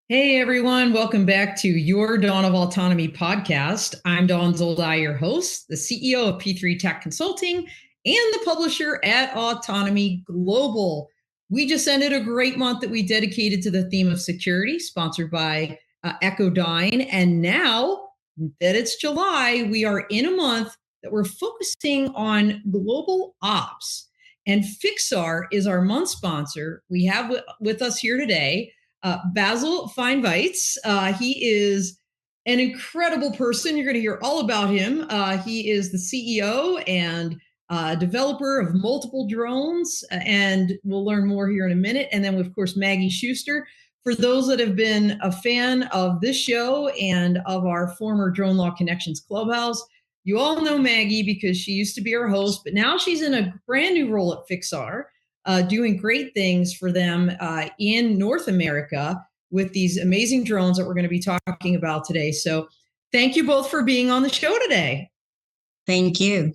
Hey everyone, welcome back to your Dawn of Autonomy podcast. I'm Dawn Zoldai, your host, the CEO of P3 Tech Consulting and the publisher at Autonomy Global. We just ended a great month that we dedicated to the theme of security, sponsored by Echodyne. And now that it's July, we are in a month that we're focusing on global ops. And FIXAR is our month sponsor. We have with us here today Basil Fainveits. He is an incredible person. You're going to hear all about him. He is the CEO and developer of multiple drones, and we'll learn more here in a minute. And then, of course, Maggie Schuster. For those that have been a fan of this show and of our former Drone Law Connections Clubhouse, you all know Maggie because she used to be our host, but now she's in a brand new role at FIXAR. Doing great things for them in North America with these amazing drones that we're going to be talking about today. So thank you both for being on the show today. Thank you.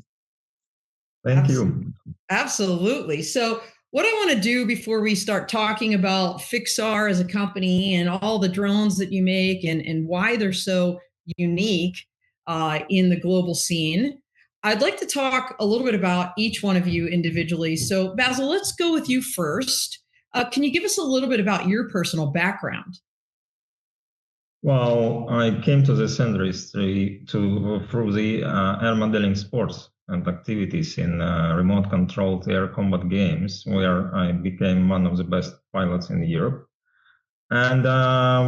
Thank you. Absolutely. So what I want to do before we start talking about FIXAR as a company and all the drones that you make and why they're so unique in the global scene, I'd like to talk a little bit about each one of you individually. So, Basil, let's go with you first. Can you give us a little bit about your personal background? Well, I came to this industry through the air modeling sports and activities in remote controlled air combat games, where I became one of the best pilots in Europe. And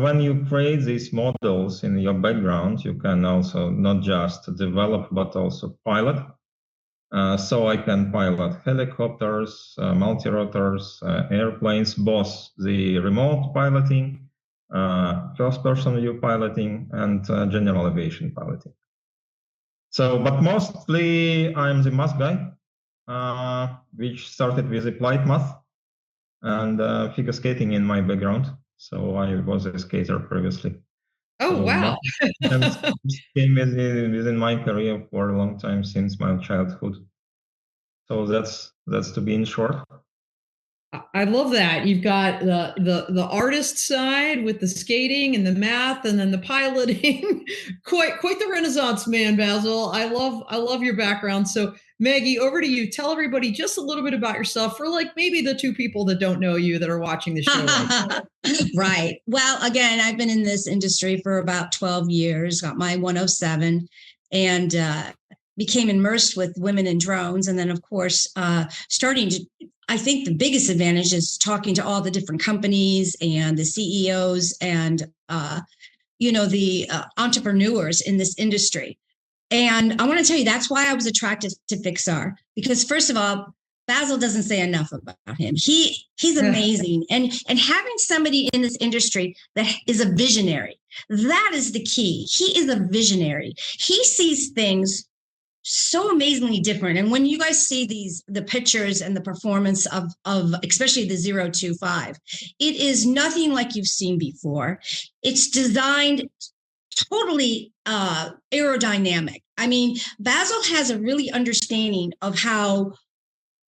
when you create these models in your background, you can also not just develop, but also pilot. So I can pilot helicopters, multi-rotors, airplanes, both the remote piloting, first-person view piloting, and general aviation piloting. So, but mostly I'm the math guy, which started with applied math and figure skating in my background. So I was a skater previously. Oh, so wow. Came within my career for a long time since my childhood. So that's to be in short. I love that. You've got the artist side with the skating and the math and then the piloting. quite the Renaissance man, Basil. I love your background. So Maggie, over to you. Tell everybody just a little bit about yourself for like maybe the two people that don't know you that are watching the show. Right. Well, again, I've been in this industry for about 12 years, got my 107 and became immersed with women in drones. And then, of course, I think the biggest advantage is talking to all the different companies and the CEOs and, the entrepreneurs in this industry. And I want to tell you, that's why I was attracted to FIXAR, because first of all, Basil doesn't say enough about him. He's amazing. And having somebody in this industry that is a visionary, that is the key. He is a visionary. He sees things so amazingly different. And when you guys see the pictures and the performance of especially the 025, it is nothing like you've seen before. It's designed totally aerodynamic. I mean, Basil has a really understanding of how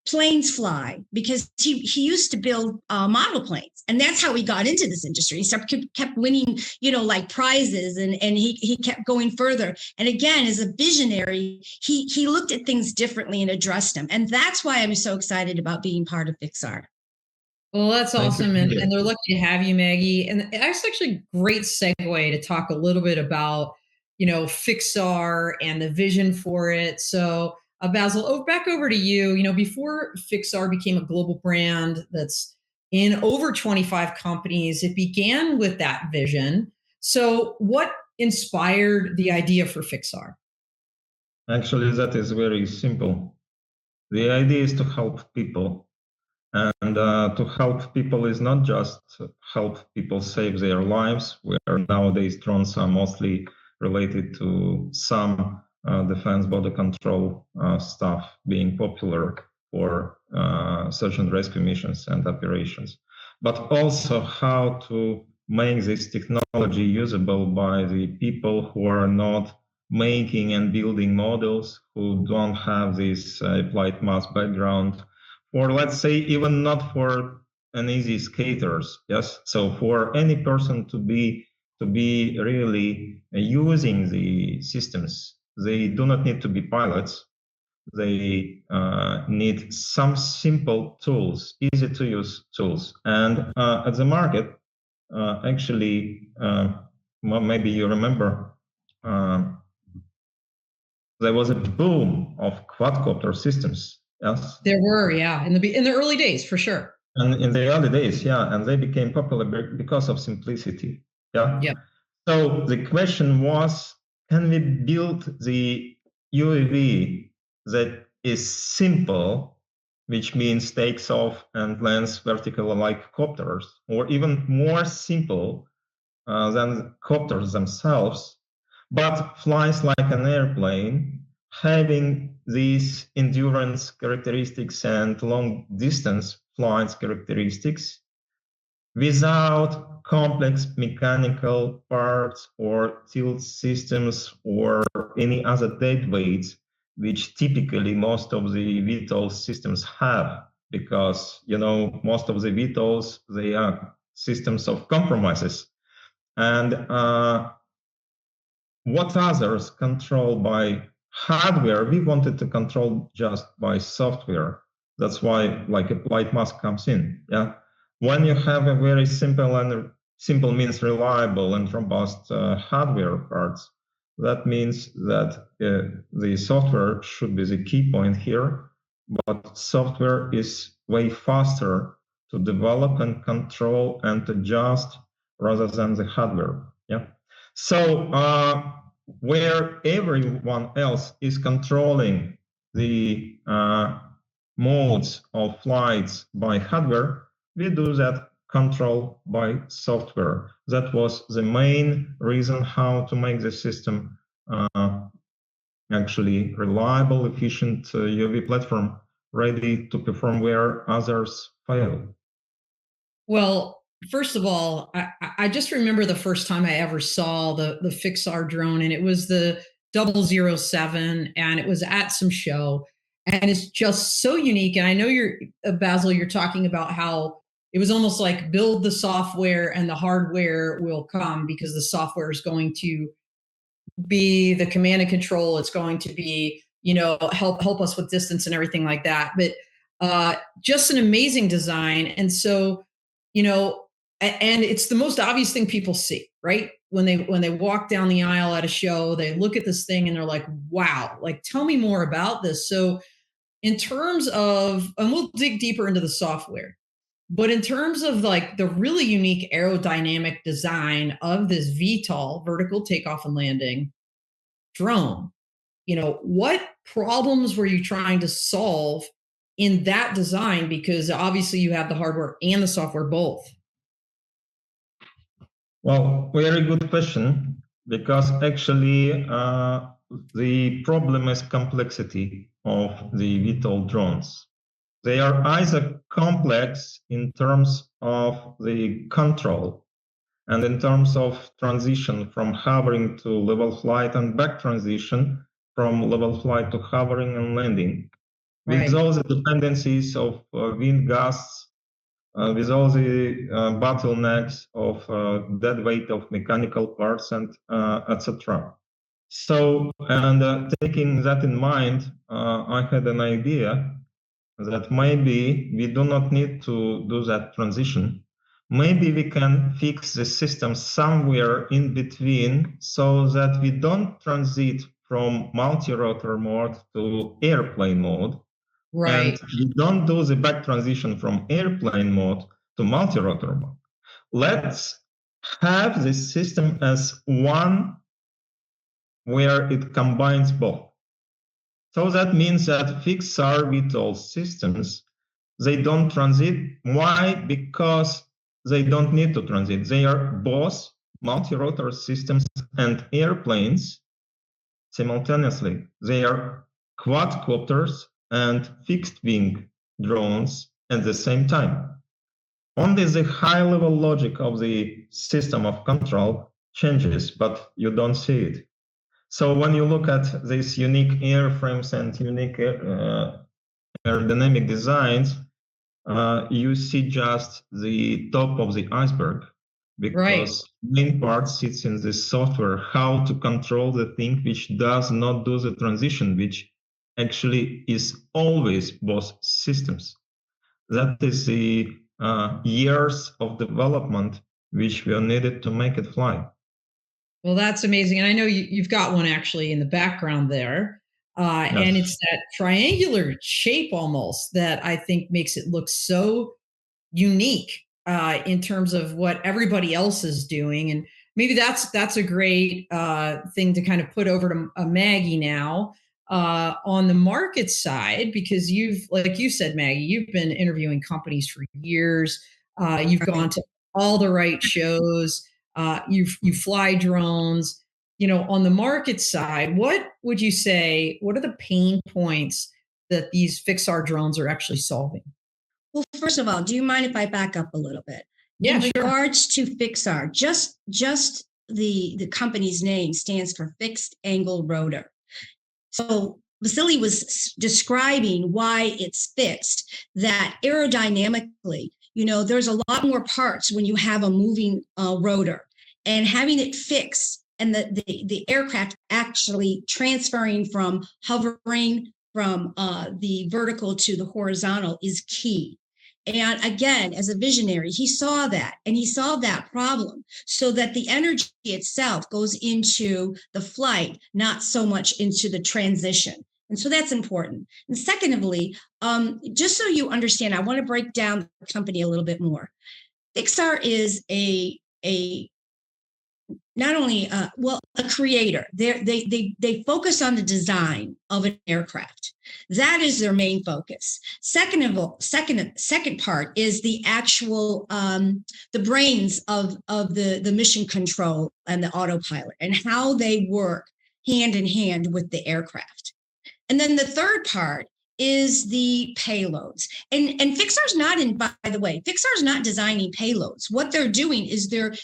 planes fly because he used to build model planes, and that's how he got into this industry. He kept winning, like prizes, and he kept going further. And again, as a visionary, he looked at things differently and addressed them, and that's why I'm so excited about being part of FIXAR. Well, that's awesome, and they're lucky to have you, Maggie. And that's actually a great segue to talk a little bit about, FIXAR and the vision for it. So, Basil, back over to you. Before FIXAR became a global brand that's in over 25 companies, it began with that vision. So, what inspired the idea for FIXAR? Actually, that is very simple. The idea is to help people. And to help people is not just help people save their lives, where nowadays drones are mostly related to some defense border control stuff being popular for search and rescue missions and operations, but also how to make this technology usable by the people who are not making and building models, who don't have this applied math background, or let's say even not for and easy skaters. Yes. So for any person to be really using the systems, they do not need to be pilots. They need some simple tools, easy to use tools. And at the market, actually, well, maybe you remember, there was a boom of quadcopter systems. Yes, there were, yeah, in the early days, for sure. And in the early days, yeah, and they became popular because of simplicity. Yeah. Yep. So the question was, can we build the UAV that is simple, which means takes off and lands vertically like copters, or even more simple than copters themselves, but flies like an airplane, having these endurance characteristics and long distance flights characteristics without complex mechanical parts or tilt systems or any other dead weights, which typically most of the VTOL systems have, because, you know, most of the VTOLs, they are systems of compromises. And what others control by hardware, we wanted to control just by software. That's why like applied mask comes in. Yeah. When you have a very simple means reliable and robust hardware parts, that means that the software should be the key point here, but software is way faster to develop and control and adjust rather than the hardware. Yeah. So where everyone else is controlling the modes of flights by hardware, we do that control by software. That was the main reason how to make the system actually reliable, efficient UAV platform ready to perform where others fail. Well, first of all, I just remember the first time I ever saw the FIXAR drone, and it was the 007, and it was at some show, and it's just so unique. And I know you're, Basil, you're talking about how it was almost like build the software and the hardware will come, because the software is going to be the command and control. It's going to be, you know, help us with distance and everything like that. But just an amazing design. And so, you know, and it's the most obvious thing people see, right? When they walk down the aisle at a show, they look at this thing and they're like, wow, like, tell me more about this. So in terms of, and we'll dig deeper into the software, but in terms of like the really unique aerodynamic design of this VTOL, vertical takeoff and landing drone, you know, what problems were you trying to solve in that design? Because obviously you have the hardware and the software both. Well, very good question, because actually the problem is complexity of the VTOL drones. They are either complex in terms of the control and in terms of transition from hovering to level flight and back transition from level flight to hovering and landing. Right. With all the dependencies of wind gusts, with all the bottlenecks of dead weight of mechanical parts and etc. So, and taking that in mind, I had an idea that maybe we do not need to do that transition. Maybe we can fix the system somewhere in between so that we don't transit from multi-rotor mode to airplane mode. Right. And you don't do the back transition from airplane mode to multi-rotor mode. Let's have the system as one where it combines both. So that means that FIXAR VTOL systems, they don't transit. Why? Because they don't need to transit. They are both multi-rotor systems and airplanes simultaneously. They are quadcopters and fixed wing drones at the same time. Only the high level logic of the system of control changes, but you don't see it. So when you look at these unique airframes and unique aerodynamic designs, you see just the top of the iceberg, because main part sits in the software, how to control the thing which does not do the transition, which actually is always both systems. That is the years of development which were needed to make it fly. Well, that's amazing. And I know you've got one actually in the background there. Yes. And it's that triangular shape almost that I think makes it look so unique in terms of what everybody else is doing. And maybe that's a great thing to kind of put over to Maggie now on the market side, because like you said, Maggie, you've been interviewing companies for years. You've gone to all the right shows. You fly drones. On the market side, what would you say, what are the pain points that these FIXAR drones are actually solving? Well, first of all, do you mind if I back up a little bit? Yeah, in regards to FIXAR, just the company's name stands for fixed angle rotor. So Vasilii was describing why it's fixed, that aerodynamically, there's a lot more parts when you have a moving rotor, and having it fixed and the aircraft actually transferring from hovering from the vertical to the horizontal is key. And again, as a visionary, he saw that and he solved that problem so that the energy itself goes into the flight, not so much into the transition. And so that's important. And secondly, just so you understand, I want to break down the company a little bit more. FIXAR is not only a creator. They focus on the design of an aircraft. That is their main focus. Second part is the actual the brains of the mission control and the autopilot, and how they work hand in hand with the aircraft. And then the third part is the payloads. And FIXAR's not by the way, FIXAR's not designing payloads. What they're doing is they're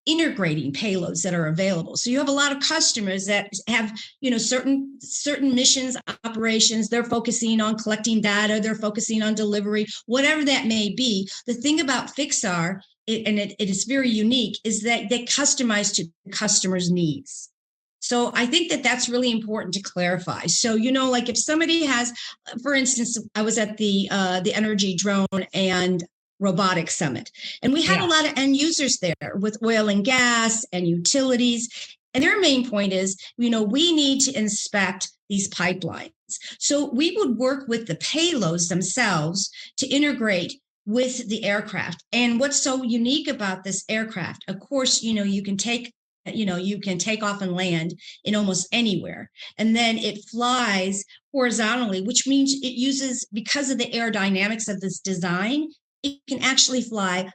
integrating payloads that are available. So you have a lot of customers that have, certain missions, operations. They're focusing on collecting data. They're focusing on delivery, whatever that may be. The thing about FIXAR, it is very unique, is that they customize to the customer's needs. So I think that that's really important to clarify. So, like if somebody has, for instance, I was at the Energy Drone and Robotics Summit, and we had a lot of end users there with oil and gas and utilities. And their main point is, we need to inspect these pipelines. So we would work with the payloads themselves to integrate with the aircraft. And what's so unique about this aircraft, of course, you can take off and land in almost anywhere. And then it flies horizontally, which means it uses, because of the aerodynamics of this design, it can actually fly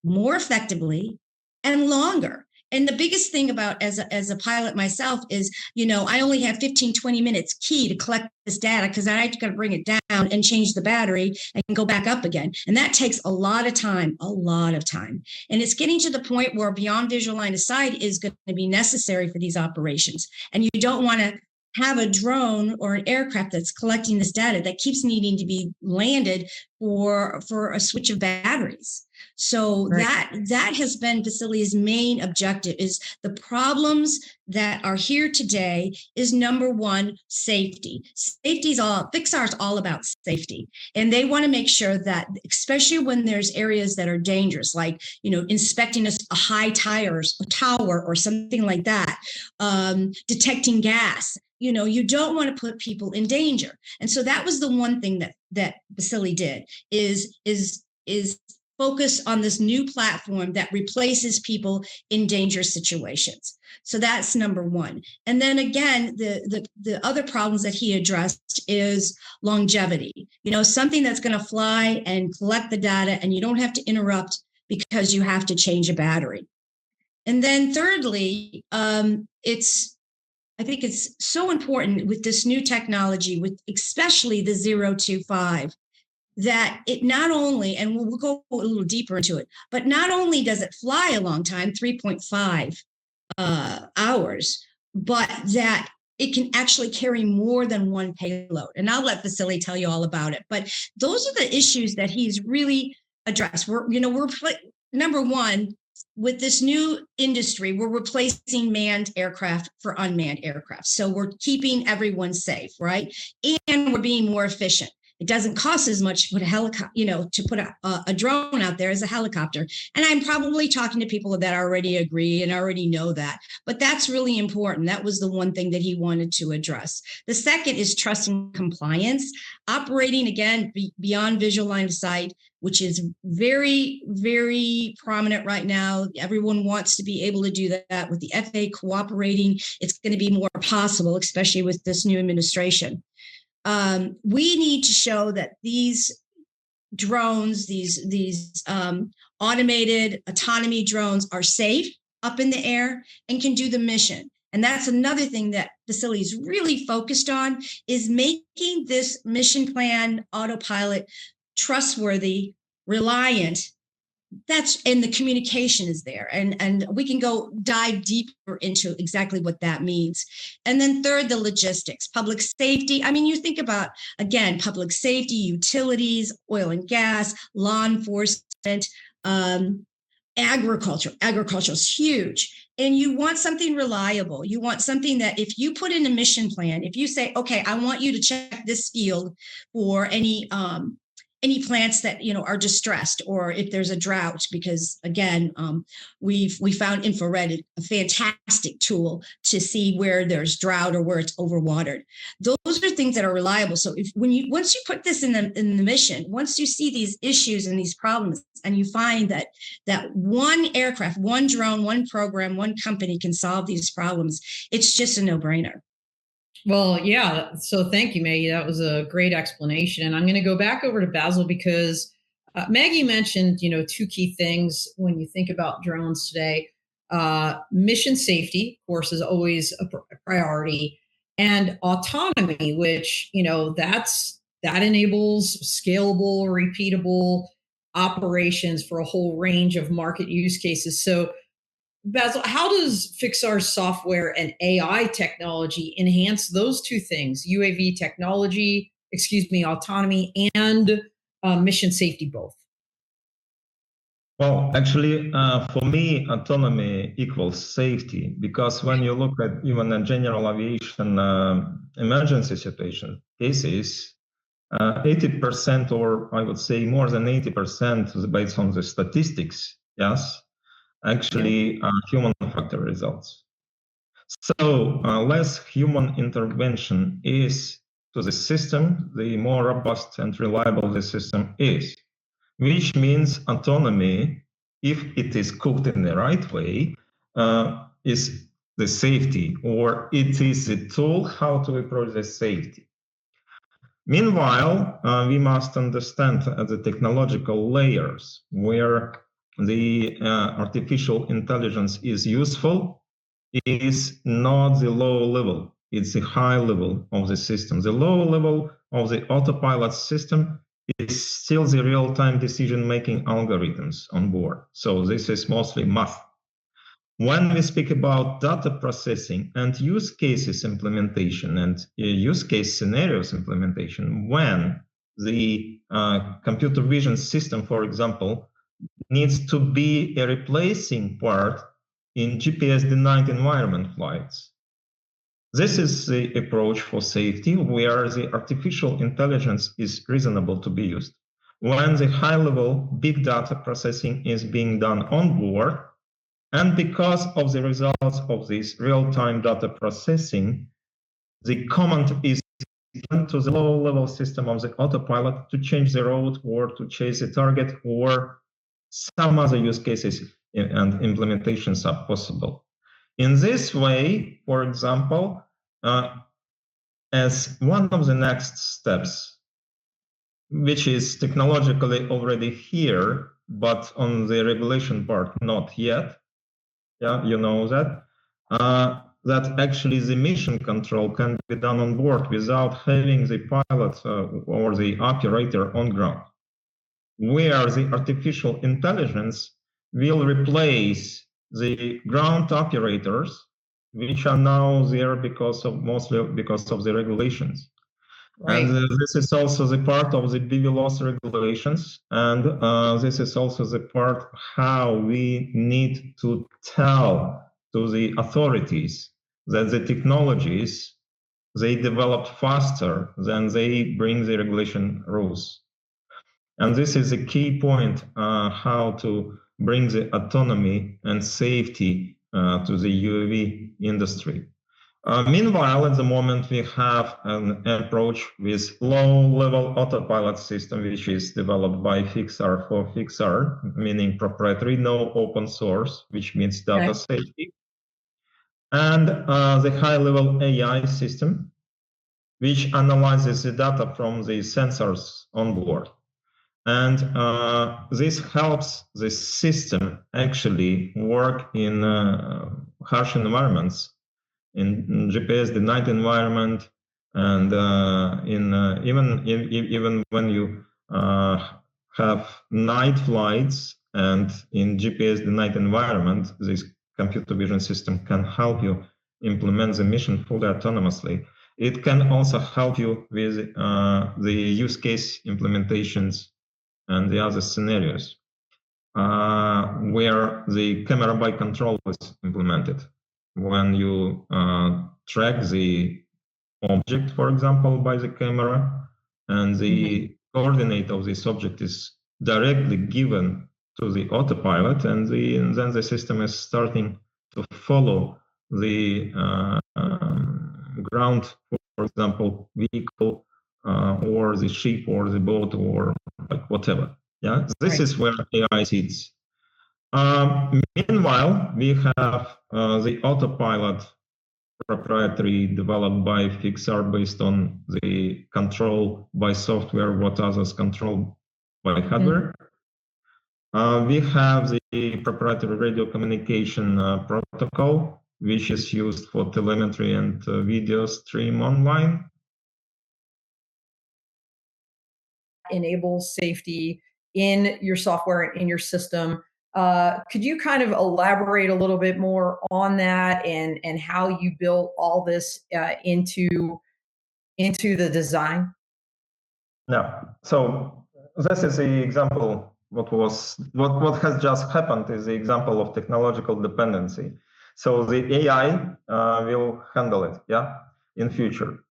more effectively and longer. And the biggest thing about as a pilot myself is, I only have 15, 20 minutes key to collect this data, because I got to bring it down and change the battery and go back up again. And that takes a lot of time. And it's getting to the point where beyond visual line of sight is going to be necessary for these operations. And you don't want to have a drone or an aircraft that's collecting this data that keeps needing to be landed for a switch of batteries. So that has been Vasilii's main objective, is the problems that are here today is, number one, safety. FIXAR is all about safety. And they want to make sure that, especially when there's areas that are dangerous, like, inspecting a high tower or something like that, detecting gas, you don't want to put people in danger. And so that was the one thing that Vasilii did is focus on this new platform that replaces people in dangerous situations. So that's number one. And then again, the other problems that he addressed is longevity. Something that's going to fly and collect the data, and you don't have to interrupt because you have to change a battery. And then thirdly, I think it's so important with this new technology, with especially the 025, that it not only, and we'll go a little deeper into it, but not only does it fly a long time, 3.5 hours, but that it can actually carry more than one payload. And I'll let Vasilii tell you all about it. But those are the issues that he's really addressed. We're number one, with this new industry, we're replacing manned aircraft for unmanned aircraft. So we're keeping everyone safe, right? And we're being more efficient. It doesn't cost as much to put a helicopter, to put a drone out there as a helicopter. And I'm probably talking to people that already agree and already know that. But that's really important. That was the one thing that he wanted to address. The second is trust and compliance, operating, again, beyond visual line of sight, which is very, very prominent right now. Everyone wants to be able to do that. With the FAA cooperating, it's going to be more possible, especially with this new administration. We need to show that these drones, these automated autonomy drones are safe up in the air and can do the mission. And that's another thing that Vasilii is really focused on, is making this mission plan autopilot trustworthy, reliant. And the communication is there. And we can go dive deeper into exactly what that means. And then third, the logistics, public safety. I mean, you think about, again, public safety, utilities, oil and gas, law enforcement, agriculture. Agriculture is huge. And you want something reliable. You want something that if you put in a mission plan, if you say, okay, I want you to check this field for any plants that are distressed, or if there's a drought, because again, we found infrared a fantastic tool to see where there's drought or where it's overwatered. Those are things that are reliable. So once you put this in the mission, once you see these issues and these problems, and you find that one aircraft, one drone, one program, one company can solve these problems, it's just a no-brainer. Well, yeah. So thank you, Maggie. That was a great explanation. And I'm going to go back over to Basil because Maggie mentioned, two key things when you think about drones today. Mission safety, of course, is always a priority, and autonomy, which, that enables scalable, repeatable operations for a whole range of market use cases. So Basil, how does FIXAR's software and AI technology enhance those two things, UAV technology, autonomy, and mission safety both? Well, actually, for me, autonomy equals safety, because when you look at even a general aviation emergency situation cases, 80%, or I would say more than 80%, based on the statistics, yes, actually human factor results. So less human intervention is to the system, the more robust and reliable the system is, which means autonomy, if it is cooked in the right way, is the safety, or it is a tool how to approach the safety. Meanwhile, we must understand the technological layers where the artificial intelligence is useful is not the low level, it's the high level of the system. The low level of the autopilot system is still the real-time decision-making algorithms on board. So this is mostly math. When we speak about data processing and use cases implementation and use case scenarios implementation, when the computer vision system, for example, needs to be a replacing part in GPS-denied environment flights. This is the approach for safety, where the artificial intelligence is reasonable to be used. When the high-level big data processing is being done on board, and because of the results of this real-time data processing, the command is given to the low-level system of the autopilot to change the route or to chase the target, or some other use cases and implementations are possible. In this way, for example, as one of the next steps, which is technologically already here, but on the regulation part not yet, you know that, that actually the mission control can be done on board without having the pilot or the operator on ground, where the artificial intelligence will replace the ground operators which are now there mostly because of the regulations. Right. And this is also the part of the BVLOS regulations, and this is also the part how we need to tell to the authorities that the technologies, they develop faster than they bring the regulation rules. And this is a key point, how to bring the autonomy and safety to the UAV industry. Meanwhile, at the moment, we have an approach with low-level autopilot system, which is developed by FIXAR for FIXAR, meaning proprietary, no open source, which means data safety. And the high-level AI system, which analyzes the data from the sensors on board. And this helps the system actually work in harsh environments, in GPS denied environment, and even when you have night flights and in GPS denied environment, this computer vision system can help you implement the mission fully autonomously. It can also help you with the use case implementations and the other scenarios where the camera by control is implemented. When you track the object, for example, by the camera, and the coordinate of this object is directly given to the autopilot, and then the system is starting to follow the ground, for example, vehicle, or the ship, or the boat, or like whatever. Yeah, this is where AI sits. Meanwhile, we have the autopilot proprietary developed by FIXAR based on the control by software, what others control by hardware. We have the proprietary radio communication protocol, which is used for telemetry and video stream online. Enables safety in your software and in your system. Could you kind of elaborate a little bit more on that and how you built all this into the design? Yeah. So this is the example. What has just happened is the example of technological dependency. So the AI will handle it, yeah, in future.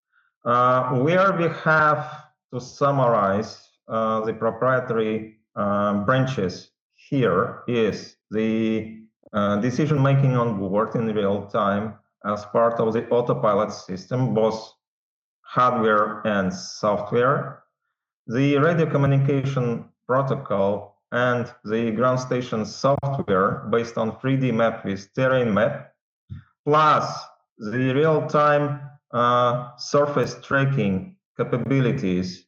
Where we have to summarize the proprietary branches here is the decision making on board in real time as part of the autopilot system, both hardware and software, the radio communication protocol, and the ground station software based on 3D map with terrain map, plus the real-time surface tracking capabilities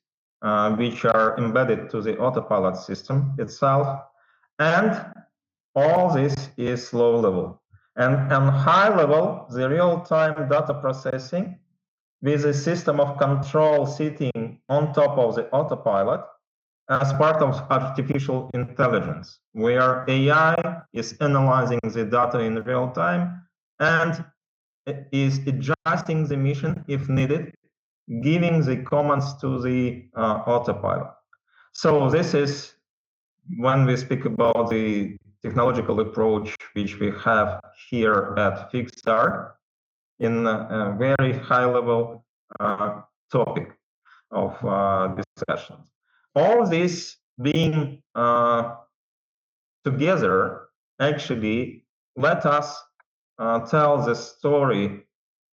which are embedded to the autopilot system itself. And all this is low level. And on high level, the real-time data processing with a system of control sitting on top of the autopilot as part of artificial intelligence, where AI is analyzing the data in real time and is adjusting the mission if needed, giving the commands to the autopilot. So this is when we speak about the technological approach which we have here at FIXAR in a very high level topic of discussion. All this being together actually let us tell the story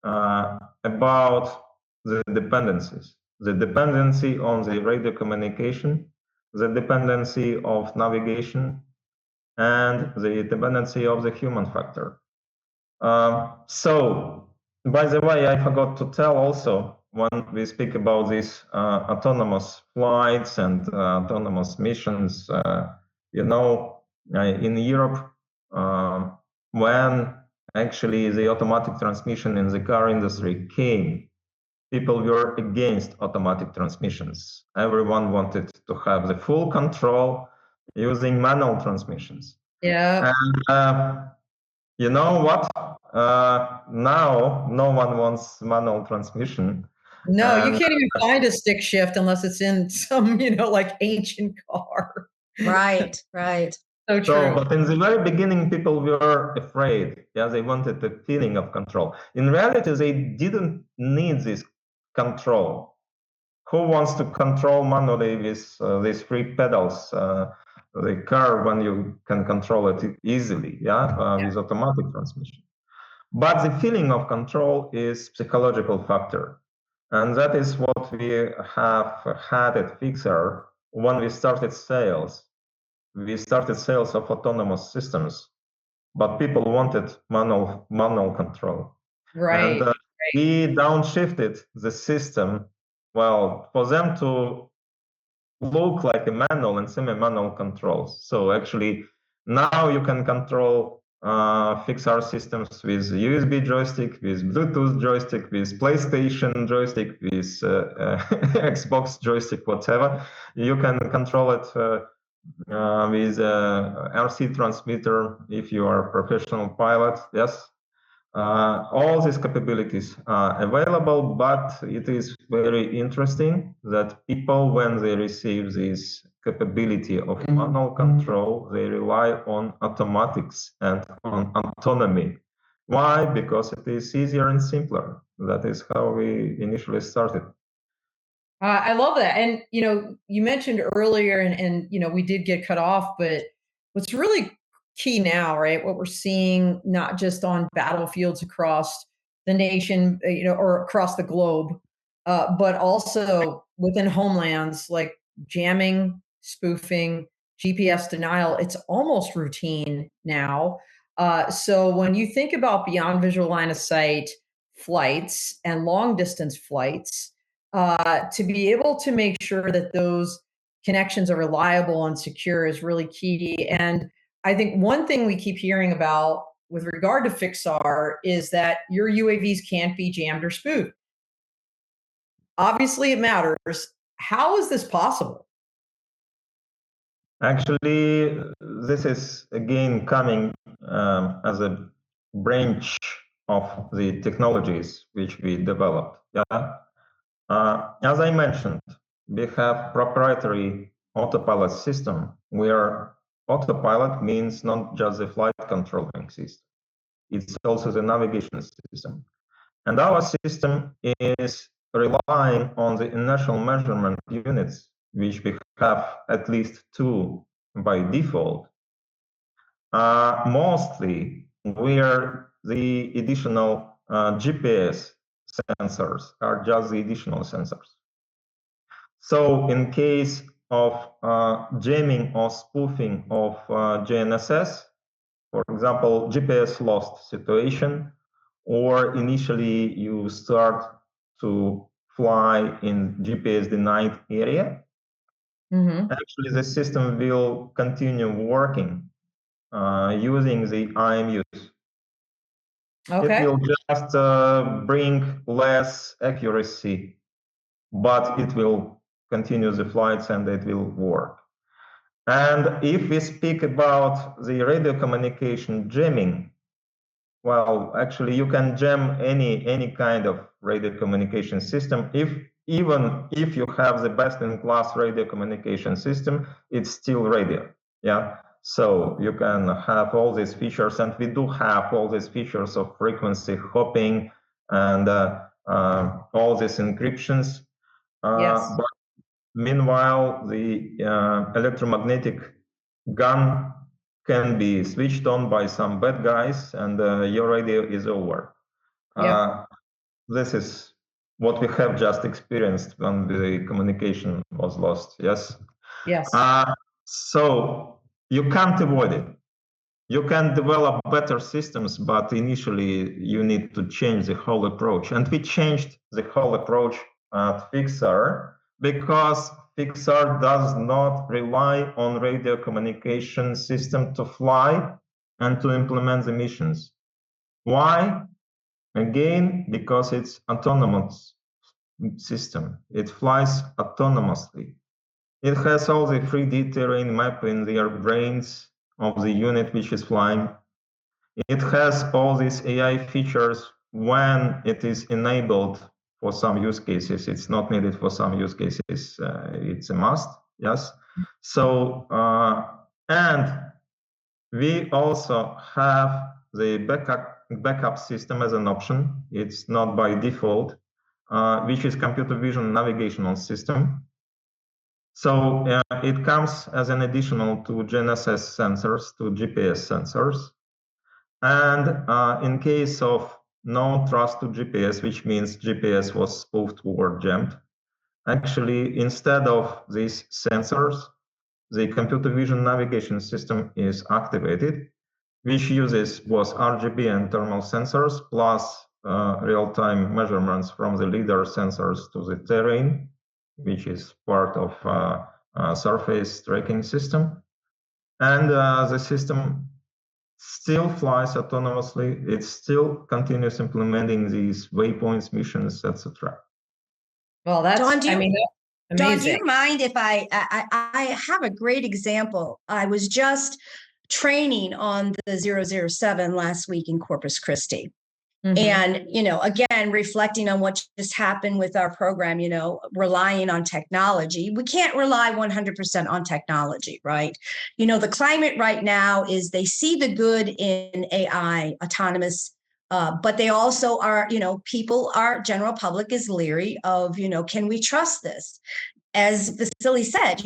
about the dependencies, the dependency on the radio communication, the dependency of navigation, and the dependency of the human factor. So, by the way, I forgot to tell also when we speak about these autonomous flights and autonomous missions, in Europe, when actually the automatic transmission in the car industry came, people were against automatic transmissions. Everyone wanted to have the full control using manual transmissions. Yeah. And you know what? Now no one wants manual transmission. No, you can't even find a stick shift unless it's in some, like ancient car. Right, right. So true. But in the very beginning, people were afraid. Yeah, they wanted the feeling of control. In reality, they didn't need this control. Who wants to control manually with these three pedals? The car, when you can control it easily, with automatic transmission. But the feeling of control is psychological factor. And that is what we have had at FIXAR when we started sales. We started sales of autonomous systems, but people wanted manual control. Right. And we downshifted the system, well, for them to look like a manual and semi-manual controls. So actually, now you can control FIXAR systems with USB joystick, with Bluetooth joystick, with PlayStation joystick, with Xbox joystick, whatever. You can control it with RC transmitter if you are a professional pilot. Yes. All these capabilities are available, but it is very interesting that people, when they receive this capability of manual control, they rely on automatics and on autonomy. Why? Because it is easier and simpler. That is how we initially started. I love that. And, you mentioned earlier, and, we did get cut off, but what's really key now, right? What we're seeing, not just on battlefields across the nation, or across the globe, but also within homelands, like jamming, spoofing, GPS denial, it's almost routine now. So when you think about beyond visual line of sight flights and long distance flights, to be able to make sure that those connections are reliable and secure is really key. And I think one thing we keep hearing about with regard to FIXAR is that your UAVs can't be jammed or spoofed. Obviously, it matters. How is this possible? Actually, this is again coming as a branch of the technologies which we developed. Yeah. As I mentioned, we have proprietary autopilot system where autopilot means not just the flight controlling system, it's also the navigation system. And our system is relying on the inertial measurement units, which we have at least two by default, mostly where the additional GPS sensors are just the additional sensors. So in case of jamming or spoofing of GNSS, for example, GPS lost situation, or initially you start to fly in GPS denied area, actually the system will continue working using the IMUs. Okay. It will just bring less accuracy, but it will continue the flights and it will work. And if we speak about the radio communication jamming, well, actually you can jam any kind of radio communication system. Even if you have the best-in-class radio communication system, it's still radio. Yeah. So you can have all these features, and we do have all these features of frequency hopping and all these encryptions. Yes. But meanwhile, the electromagnetic gun can be switched on by some bad guys, and your radio is over. This is what we have just experienced when the communication was lost. Yes. Yes. So you can't avoid it. You can develop better systems, but initially you need to change the whole approach. And we changed the whole approach at FIXAR because FIXAR does not rely on radio communication system to fly and to implement the missions. Why? Again, because it's autonomous system. It flies autonomously. It has all the 3D terrain map in their brains of the unit which is flying. it has all these AI features when it is enabled for some use cases. It's not needed for some use cases. It's a must, yes. So, and we also have the backup system as an option. It's not by default, which is computer vision navigational system. So it comes as an additional to GNSS sensors, to GPS sensors. And in case of no trust to GPS, which means GPS was spoofed or jammed, actually, instead of these sensors, the computer vision navigation system is activated, which uses both RGB and thermal sensors, plus real-time measurements from the LiDAR sensors to the terrain, which is part of surface tracking system. And the system still flies autonomously. It still continues implementing these waypoints, missions, etc. Well, that's, Dawn, amazing. Dawn, do you mind if I have a great example? I was just training on the 007 last week in Corpus Christi. And, again, reflecting on what just happened with our program, relying on technology. We can't rely 100% on technology, right? The climate right now is they see the good in AI, autonomous, but they also are, general public is leery of, can we trust this? As Vasilii said,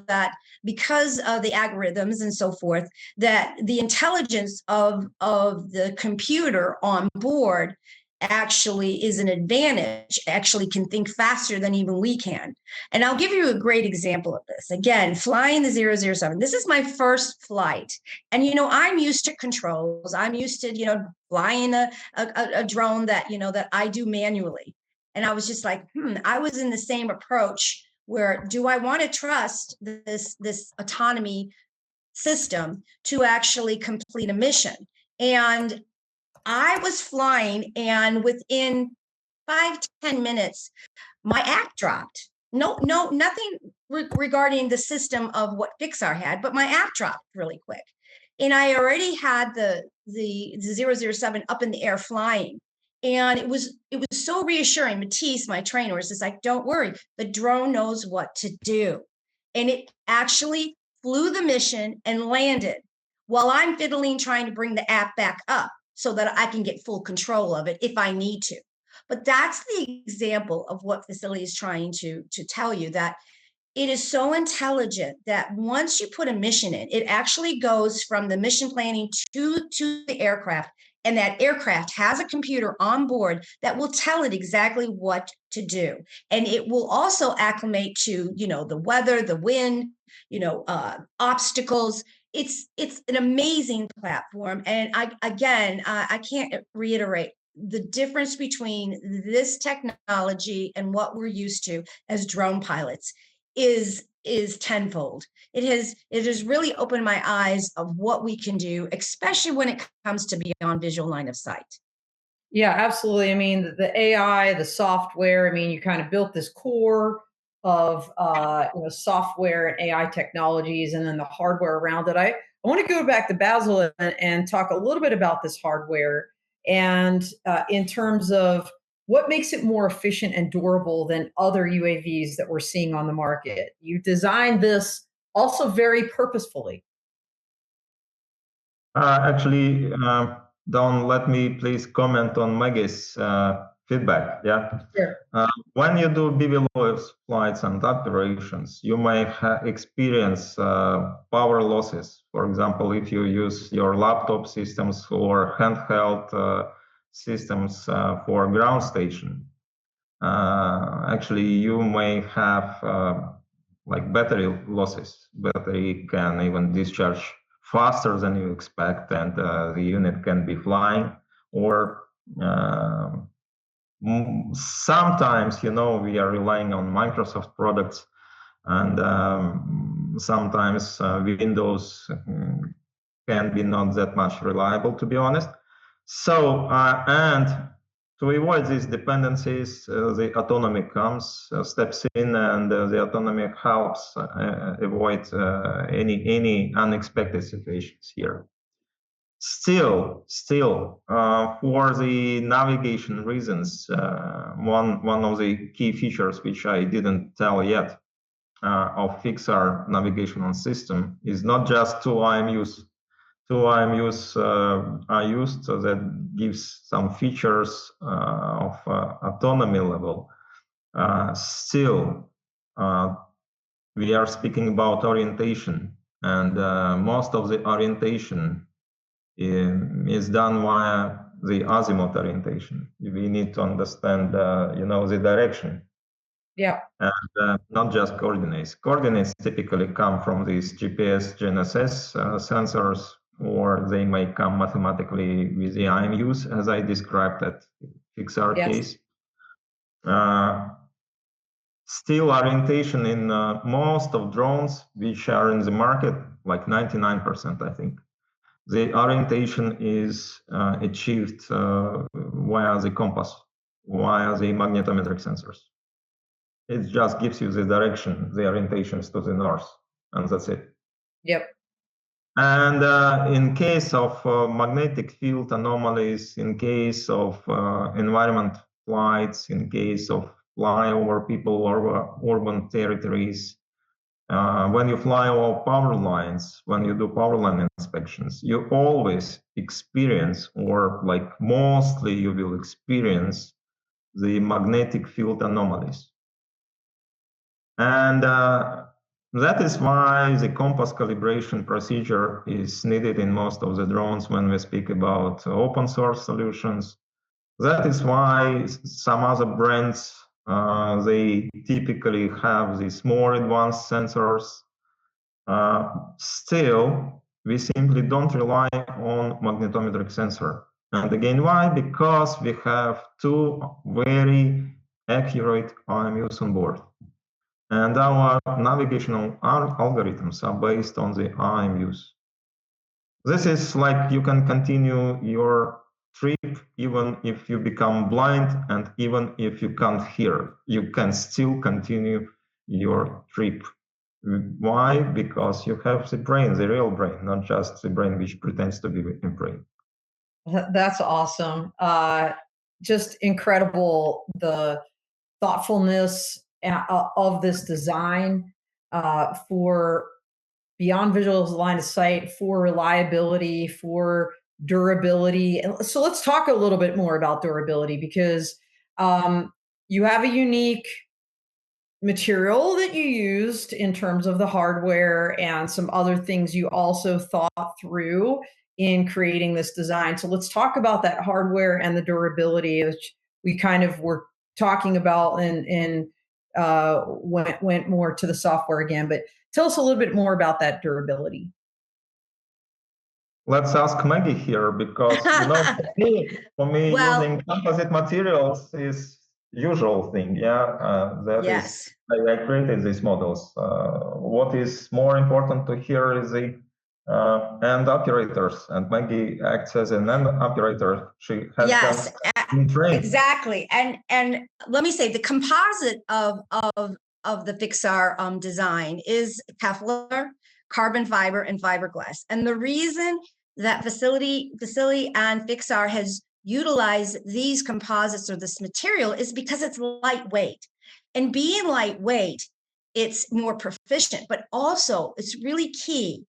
that because of the algorithms and so forth, that the intelligence of the computer on board actually is an advantage, actually can think faster than even we can. And I'll give you a great example of this. Again, flying the 007. This is my first flight. And, I'm used to controls. I'm used to, flying a drone that, that I do manually. And I was just like, I was in the same approach where do I want to trust this autonomy system to actually complete a mission? And I was flying, and within 5-10 minutes, my app dropped. Nothing regarding the system of what FIXAR had, but my app dropped really quick. And I already had the 007 up in the air flying. And it was so reassuring. Matisse, my trainer, was just like, don't worry, the drone knows what to do. And it actually flew the mission and landed while I'm fiddling trying to bring the app back up so that I can get full control of it if I need to. But that's the example of what Vasilii is trying to tell you, that it is so intelligent that once you put a mission in, it actually goes from the mission planning to the aircraft. And that aircraft has a computer on board that will tell it exactly what to do. And it will also acclimate to, the weather, the wind, obstacles. It's an amazing platform. And I can't reiterate the difference between this technology and what we're used to as drone pilots is tenfold. It has really opened my eyes of what we can do, especially when it comes to beyond visual line of sight. Yeah, absolutely. I mean, the AI, the software, you kind of built this core of software and AI technologies, and then the hardware around it. I want to go back to Basil and talk a little bit about this hardware and in terms of what makes it more efficient and durable than other UAVs that we're seeing on the market. You designed this also very purposefully. Actually, Dawn, let me please comment on Maggie's feedback. Yeah. Sure. When you do BVLOS flights and operations, you may experience power losses. For example, if you use your laptop systems or handheld systems for ground station, actually you may have like battery losses. Battery can even discharge faster than you expect, and the unit can be flying. Or sometimes, we are relying on Microsoft products, and sometimes Windows can be not that much reliable, to be honest. So, and to avoid these dependencies, the Autonomy comes, steps in, and the Autonomy helps avoid any unexpected situations here. Still, for the navigation reasons, one of the key features which I didn't tell yet of FIXAR navigational system is not just two IMUs. Two IMUs are used, so that gives some features of autonomy level. Still, we are speaking about orientation, and most of the orientation is done via the azimuth orientation. We need to understand, the direction. Yeah. And not just coordinates. Coordinates typically come from these GPS, GNSS sensors, or they may come mathematically with the IMUs, as I described at FIXAR case. Still, orientation in most of drones which are in the market, like 99%, I think, the orientation is achieved via the compass, via the magnetometric sensors. It just gives you the direction, the orientations to the north, and that's it. Yep. And in case of magnetic field anomalies, in case of environment flights, in case of fly over people or urban territories, when you fly over power lines, when you do power line inspections, you always experience, or like mostly you will experience, the magnetic field anomalies. And that is why the compass calibration procedure is needed in most of the drones when we speak about open source solutions. That is why some other brands, they typically have these more advanced sensors. Still, we simply don't rely on magnetometric sensor. And again, why? Because we have two very accurate IMUs on board. And our navigational algorithms are based on the IMUs. This is like you can continue your trip even if you become blind, and even if you can't hear, you can still continue your trip. Why? Because you have the brain, the real brain, not just the brain which pretends to be a brain. That's awesome. Just incredible, the thoughtfulness of this design for beyond visual line of sight, for reliability, for durability. And so let's talk a little bit more about durability, because you have a unique material that you used in terms of the hardware and some other things you also thought through in creating this design. So let's talk about that hardware and the durability, which we kind of were talking about, and went more to the software again. But tell us a little bit more about that durability. Let's ask Maggie here, because for me, Well, using composite materials is usual thing. Yes. I created these models. What is more important to hear is the end operators, and Maggie acts as an end operator. She has been trained. Exactly. And let me say, the composite of the FIXAR design is Kevlar, carbon fiber, and fiberglass. And the reason that Vasilii and FIXAR has utilized these composites or this material is because it's lightweight. And being lightweight, it's more proficient, but also it's really key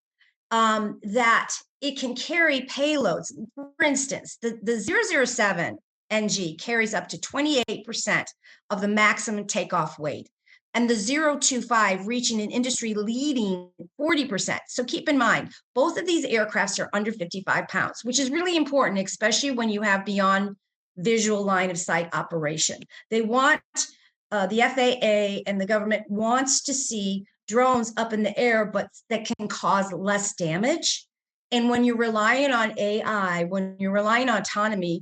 that it can carry payloads. For instance, the 007 NG carries up to 28% of the maximum takeoff weight, and the 025 reaching an industry leading 40%. So keep in mind, both of these aircrafts are under 55 pounds, which is really important, especially when you have beyond visual line of sight operation. They want, the FAA and the government wants to see drones up in the air, but that can cause less damage. And when you're relying on AI, when you're relying on autonomy,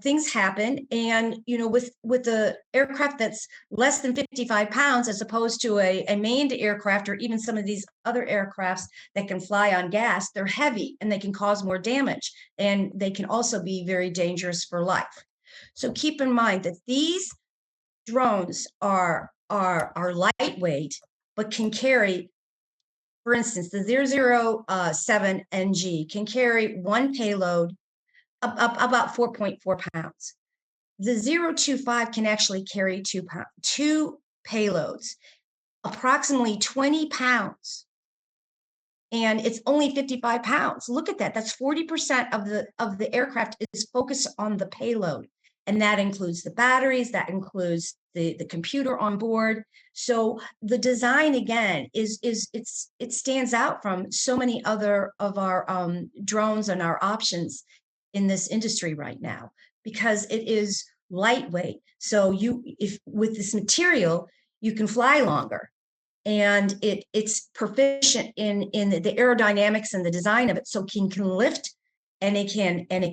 things happen. And, with the aircraft that's less than 55 pounds, as opposed to a manned aircraft, or even some of these other aircrafts that can fly on gas, they're heavy and they can cause more damage. And they can also be very dangerous for life. So keep in mind that these drones are lightweight, but can carry For instance, the 007 NG can carry one payload about 4.4 pounds. The 025 can actually carry two payloads, approximately 20 pounds. And it's only 55 pounds. Look at that. That's 40% of the aircraft is focused on the payload. And that includes the batteries, that includes the computer on board. So the design, again, it stands out from so many other of our drones and our options in this industry right now, because it is lightweight. So if with this material, you can fly longer. And it's proficient in the aerodynamics and the design of it, so it can lift, and it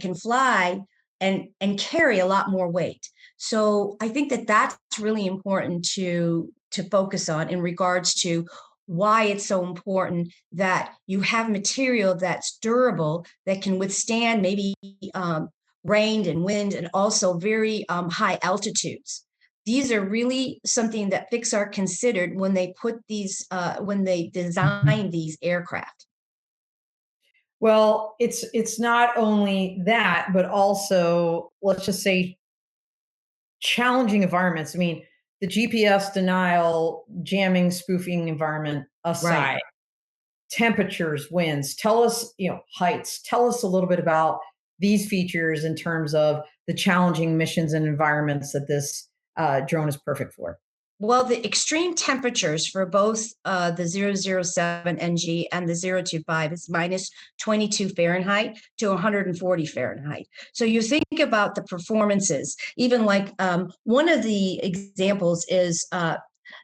can fly and carry a lot more weight. So I think that's really important to focus on in regards to why it's so important that you have material that's durable, that can withstand maybe rain and wind, and also very high altitudes. These are really something that FIXAR considered when they when they designed these aircraft. Well, it's not only that, but also, let's just say, challenging environments. I mean, the GPS denial, jamming, spoofing environment aside, Right. temperatures, winds, tell us, heights, tell us a little bit about these features in terms of the challenging missions and environments that this drone is perfect for. Well, the extreme temperatures for both the 007 NG and the 025 is minus 22 Fahrenheit to 140 Fahrenheit. So you think about the performances, even like one of the examples is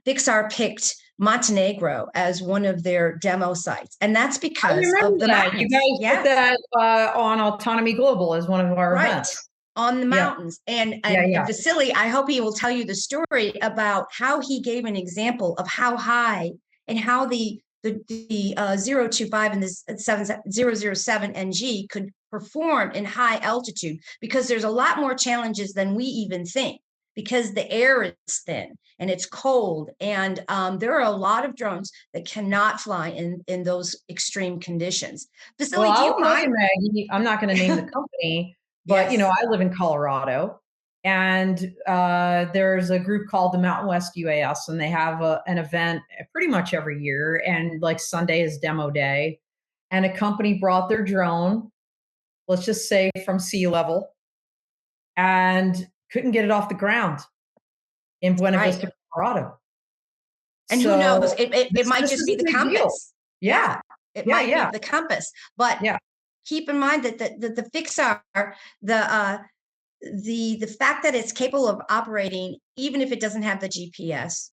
FIXAR picked Montenegro as one of their demo sites. And that's because of the mountains. You guys put that on Autonomy Global as one of our events. On the mountains. And Vasilii, I hope he will tell you the story about how he gave an example of how high and how the 025 and the 007 NG could perform in high altitude, because there's a lot more challenges than we even think, because the air is thin and it's cold. And there are a lot of drones that cannot fly in those extreme conditions. Vasilii, do you mind? Maggie, I'm not going to name the company. But, yes. I live in Colorado, and there's a group called the Mountain West UAS, and they have an event pretty much every year. And like Sunday is demo day. And a company brought their drone, let's just say from sea level, and couldn't get it off the ground in Buena Vista, Colorado. And who knows? It might just be the compass. Yeah. It might be the compass. But keep in mind that the FIXAR, the fact that it's capable of operating even if it doesn't have the GPS,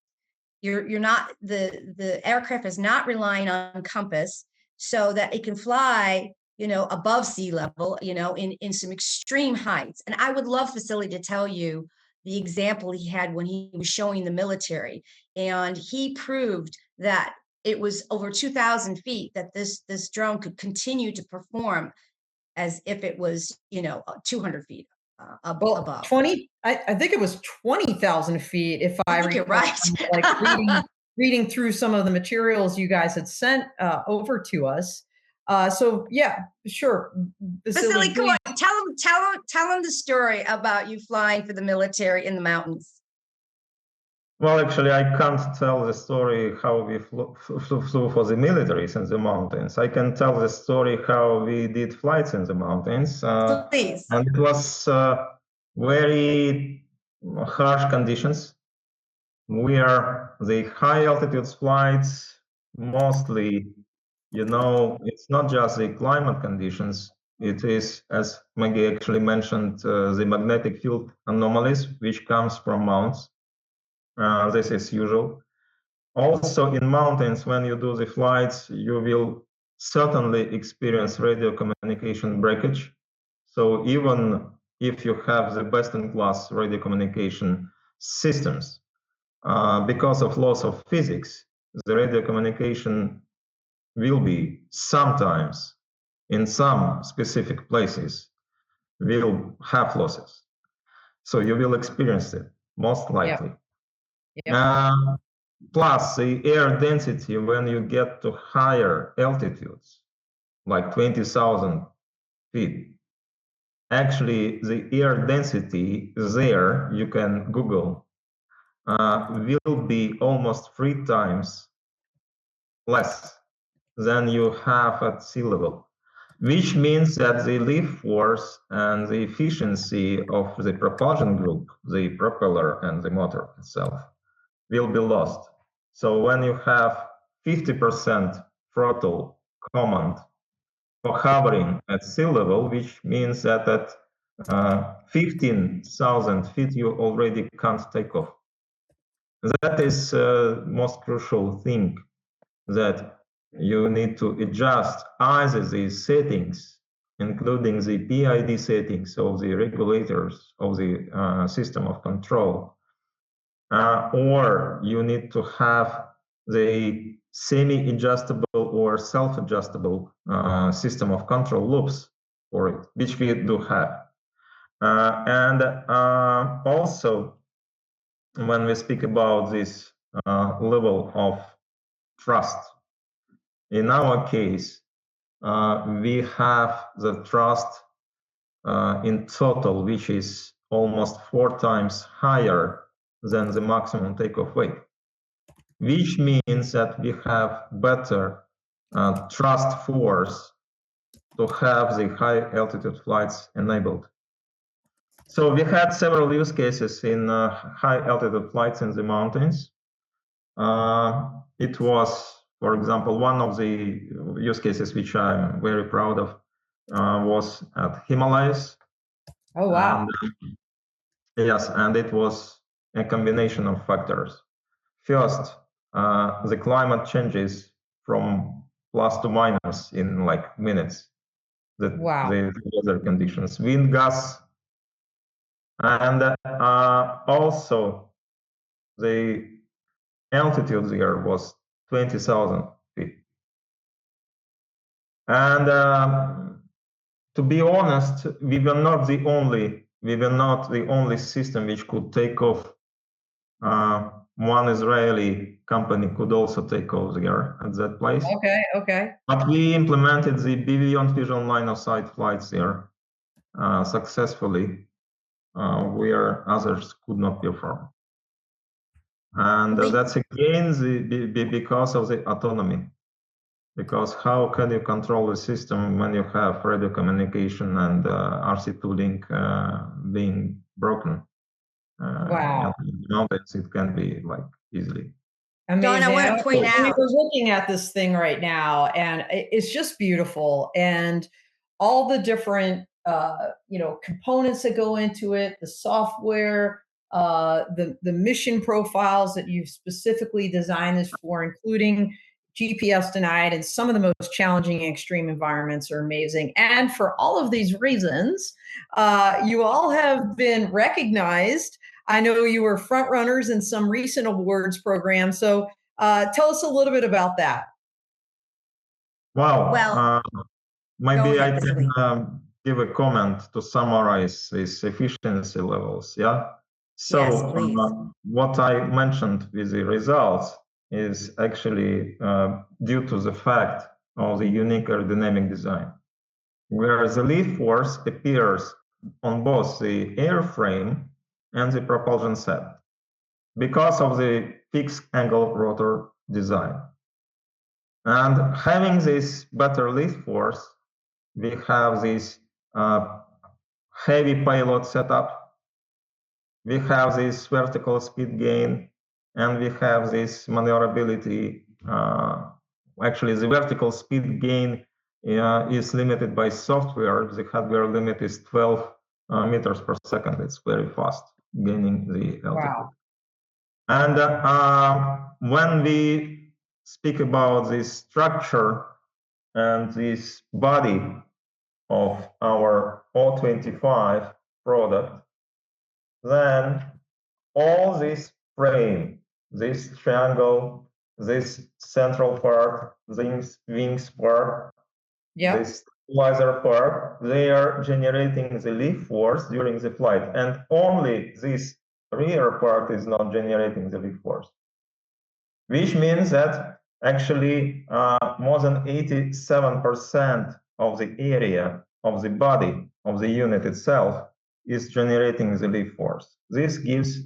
you're not, the aircraft is not relying on compass, so that it can fly above sea level, in some extreme heights. And I would love Vasilii to tell you the example he had when he was showing the military, and he proved that it was over 2,000 feet that this drone could continue to perform as if it was 200 feet above. I think it was 20,000 feet. If I think you're right. Like reading through some of the materials you guys had sent over to us. So yeah, sure. Vasilii, come on, tell them the story about you flying for the military in the mountains. Well, actually, I can't tell the story how we flew for the militaries in the mountains. I can tell the story how we did flights in the mountains. Please. And it was very harsh conditions, where the high altitude flights mostly, it's not just the climate conditions. It is, as Maggie actually mentioned, the magnetic field anomalies, which comes from mounts. This is usual. Also, in mountains, when you do the flights, you will certainly experience radio communication breakage. So even if you have the best-in-class radio communication systems, because of laws of physics, the radio communication will be sometimes, in some specific places, will have losses. So you will experience it, most likely. plus the air density when you get to higher altitudes, like 20,000 feet. Actually, the air density there, you can Google, will be almost 3 times less than you have at sea level, which means that the lift force and the efficiency of the propulsion group, the propeller and the motor itself, will be lost. So when you have 50% throttle command for hovering at sea level, which means that at 15,000 feet you already can't take off. That is the most crucial thing, that you need to adjust either these settings, including the PID settings of the regulators of the system of control, or you need to have the semi-adjustable or self-adjustable system of control loops for it, which we do have. And also, when we speak about this level of trust, in our case, we have the trust in total, which is almost 4 times higher than the maximum takeoff weight, which means that we have better trust force to have the high altitude flights enabled. So we had several use cases in high altitude flights in the mountains. It was, for example, one of the use cases which I'm very proud of was at Himalayas. Oh, wow. And, yes, and it was a combination of factors. First, the climate changes from plus to minus in like minutes. Wow. The weather conditions, wind gusts, and also the altitude there was 20,000 feet. And to be honest, we were not the only system which could take off. One Israeli company could also take off there at that place. Okay. But we implemented the beyond visual line of sight flights there successfully, where others could not perform. And that's again because of the autonomy. Because how can you control the system when you have radio communication and RC2 link being broken? Wow. Nowadays it can be like easily. Amazing. Dawn, I want to point out. We're looking at this thing right now, and it's just beautiful. And all the different, components that go into it, the software, the mission profiles that you've specifically designed this for, including GPS denied, and some of the most challenging and extreme environments are amazing. And for all of these reasons, you all have been recognized. I know you were front runners in some recent awards programs. So tell us a little bit about that. Wow. Well, maybe ahead, I can give a comment to summarize these efficiency levels. Yeah. So yes, what I mentioned with the results is actually due to the fact of the unique aerodynamic design, where the lift force appears on both the airframe and the propulsion set because of the fixed angle rotor design. And having this better lift force, we have this heavy payload setup, we have this vertical speed gain, and we have this maneuverability. Actually, the vertical speed gain is limited by software. The hardware limit is 12 meters per second. It's very fast gaining the altitude. Wow. And when we speak about this structure and this body of our O25 product, then all this frame, this triangle, this central part, this wings part, this stabilizer part, they are generating the lift force during the flight, and only this rear part is not generating the lift force. which means that actually more than 87% of the area of the body of the unit itself is generating the lift force. This gives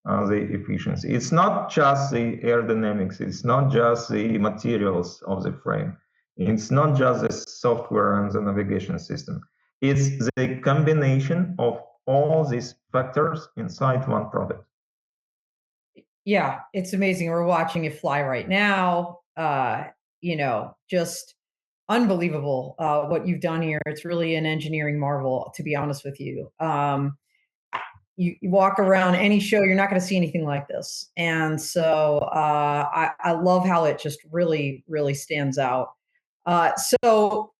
the efficiency. It's not just the aerodynamics, it's not just the materials of the frame, it's not just the software and the navigation system. It's the combination of all these factors inside one product. Yeah, it's amazing. We're watching it fly right now. Just unbelievable what you've done here. It's really an engineering marvel, to be honest with you. You walk around any show, you're not going to see anything like this. And so I love how it just really, really stands out. So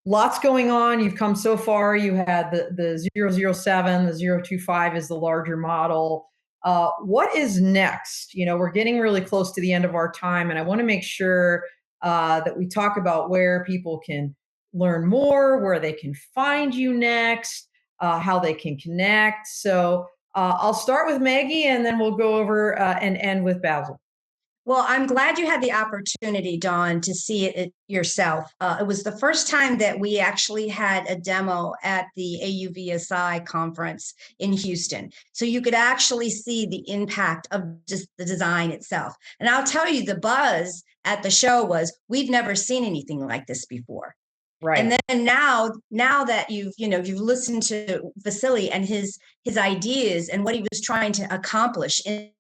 lots going on. You've come so far. You had the 007, the 025 is the larger model. What is next? We're getting really close to the end of our time, and I want to make sure that we talk about where people can learn more, where they can find you next, how they can connect. So I'll start with Maggie, and then we'll go over and end with Basil. Well, I'm glad you had the opportunity, Dawn, to see it yourself. It was the first time that we actually had a demo at the AUVSI conference in Houston. So you could actually see the impact of just the design itself. And I'll tell you, the buzz at the show was, we've never seen anything like this before. Right. And then now that you've listened to Vasilii and his ideas and what he was trying to accomplish in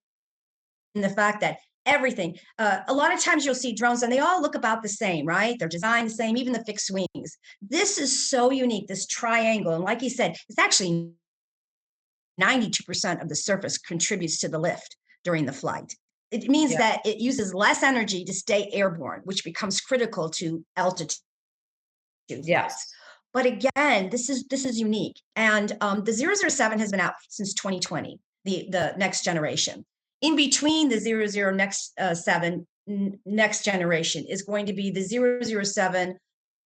the fact that everything. A lot of times you'll see drones and they all look about the same, right? They're designed the same, even the fixed wings. This is so unique, this triangle. And like he said, it's actually 92% of the surface contributes to the lift during the flight. It means that it uses less energy to stay airborne, which becomes critical to altitude. Yes. But again, this is unique. And the 007 has been out since 2020, the next generation. In between the 7 next generation is going to be the 007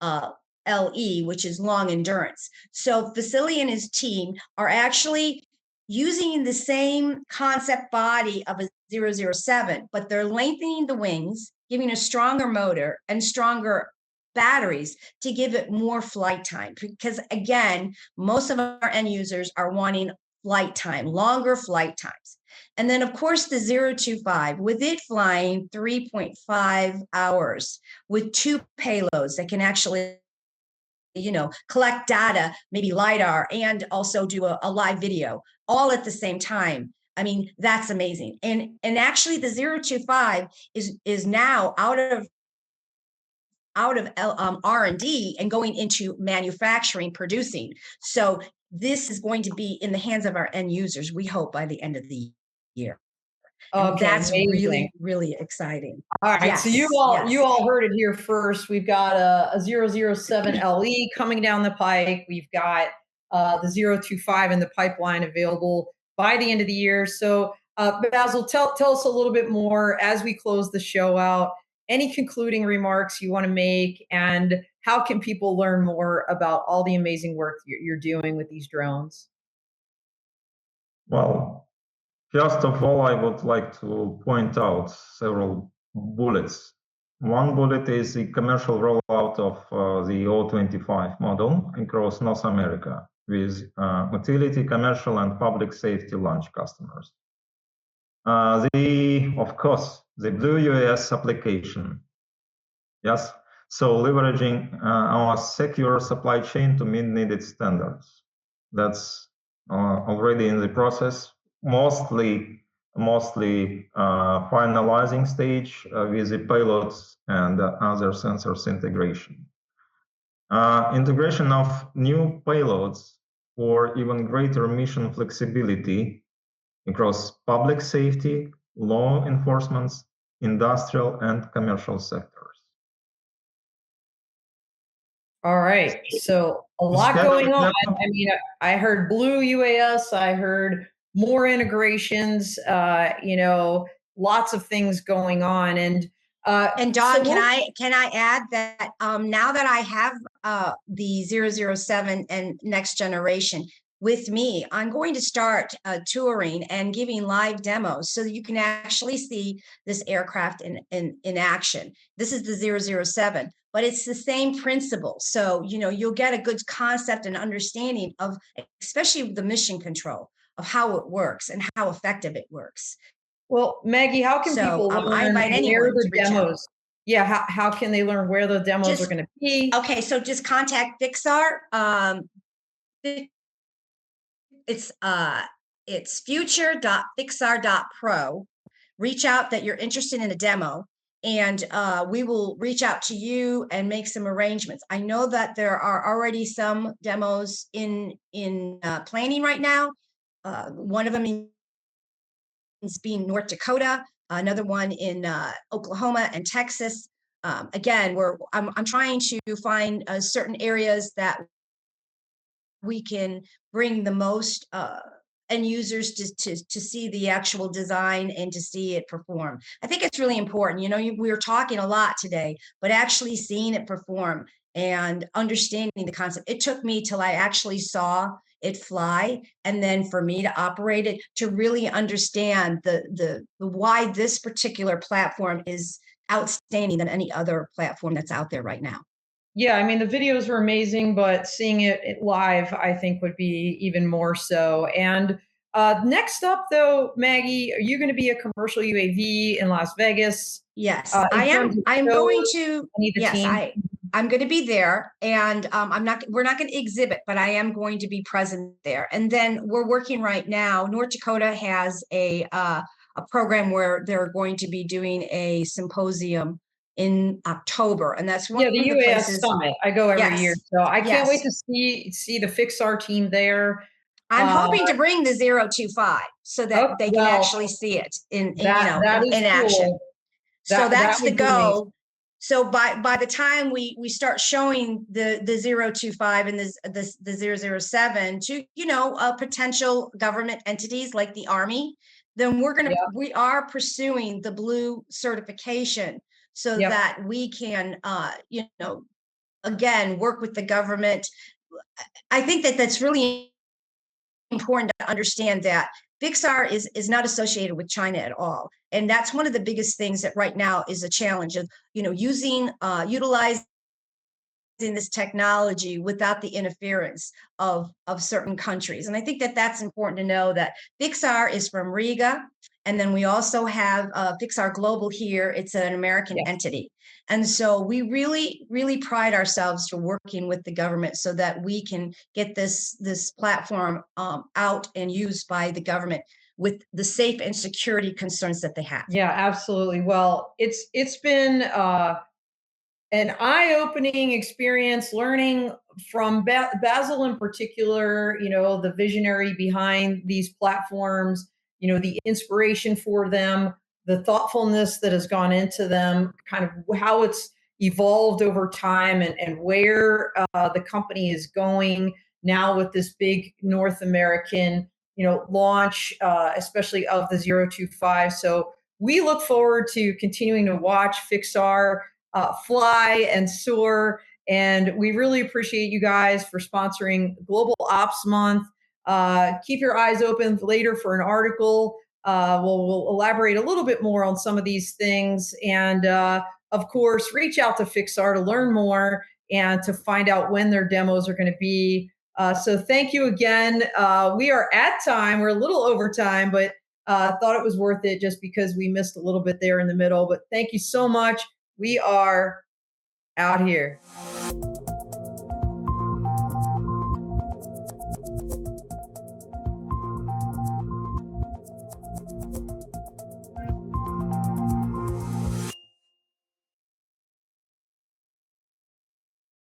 LE, which is long endurance. So Vasilii and his team are actually using the same concept body of a 007, but they're lengthening the wings, giving a stronger motor and stronger batteries to give it more flight time. Because again, most of our end users are wanting flight time, longer flight times. And then, of course, the 025, with it flying 3.5 hours with 2 payloads that can actually, collect data, maybe LiDAR, and also do a live video all at the same time. I mean, that's amazing. And actually, the 025 is now out of R&D and going into manufacturing, producing. So this is going to be in the hands of our end users, we hope, by the end of the year. Okay, that's amazing. Really, really exciting. All right, yes, so you all heard it here first. We've got a 007 LE coming down the pike. We've got the 025 in the pipeline available by the end of the year. So Basil, tell us a little bit more as we close the show out. Any concluding remarks you want to make, and how can people learn more about all the amazing work you're doing with these drones? Well, first of all, I would like to point out several bullets. One bullet is the commercial rollout of the O25 model across North America with utility, commercial, and public safety launch customers. Of course, the Blue UAS application. Yes, so leveraging our secure supply chain to meet needed standards. That's already in the process, mostly finalizing stage with the payloads and other sensors integration. Integration of new payloads for even greater mission flexibility across public safety, law enforcement, industrial, and commercial sectors. All right, so a lot going on. I mean, I heard Blue UAS, I heard more integrations, lots of things going on. And Dawn, so can I add that now that I have the 007 and next generation, with me, I'm going to start touring and giving live demos so that you can actually see this aircraft in action. This is the 007, but it's the same principle. So, you'll get a good concept and understanding of, especially the mission control, of how it works and how effective it works. Well, Maggie, how can people learn I invite where anyone the to reach out. demos? Yeah, how can they learn where the demos are going to be? Okay, so just contact FIXAR. It's future.fixar.pro. Reach out that you're interested in a demo, and we will reach out to you and make some arrangements. I know that there are already some demos in planning right now. One of them is being North Dakota, another one in Oklahoma and Texas. Again, I'm trying to find certain areas that we can bring the most end users to see the actual design and to see it perform. I think it's really important. We were talking a lot today, but actually seeing it perform and understanding the concept. It took me till I actually saw it fly, and then for me to operate it, to really understand the why this particular platform is outstanding than any other platform that's out there right now. Yeah, I mean, the videos were amazing, but seeing it live, I think, would be even more so. And next up, though, Maggie, are you going to be a commercial UAV in Las Vegas? Yes, I am. I'm going to. Yes, team? I'm going to be there, and we're not going to exhibit, but I am going to be present there. And then we're working right now. North Dakota has a program where they're going to be doing a symposium in October, and that's one of the UAS places, Summit. I go every year, so I can't wait to see the FIXAR team there. I'm hoping to bring the 025 so that they can actually see it in action. So that's the goal. So by the time we start showing the 025 and the 007 to potential government entities like the Army, then we are pursuing the blue certification so that we can again work with the government. I think that's really important to understand that FIXAR is not associated with China at all. And that's one of the biggest things that right now is a challenge of, utilizing this technology without the interference of certain countries. And I think that's important to know that FIXAR is from Riga. And then we also have FIXAR Global here. It's an American entity. And so we really, really pride ourselves to working with the government so that we can get this platform out and used by the government with the safe and security concerns that they have. Yeah, absolutely. Well, it's been an eye-opening experience learning from Basil in particular, the visionary behind these platforms, the inspiration for them, the thoughtfulness that has gone into them, kind of how it's evolved over time and where the company is going now with this big North American, launch, especially of the 025. So we look forward to continuing to watch FIXAR fly and soar. And we really appreciate you guys for sponsoring Global Ops Month. Keep your eyes open later for an article. We'll elaborate a little bit more on some of these things. And of course, reach out to FIXAR to learn more and to find out when their demos are going to be. So thank you again. We are at time. We're a little over time, but thought it was worth it just because we missed a little bit there in the middle. But thank you so much. We are out here.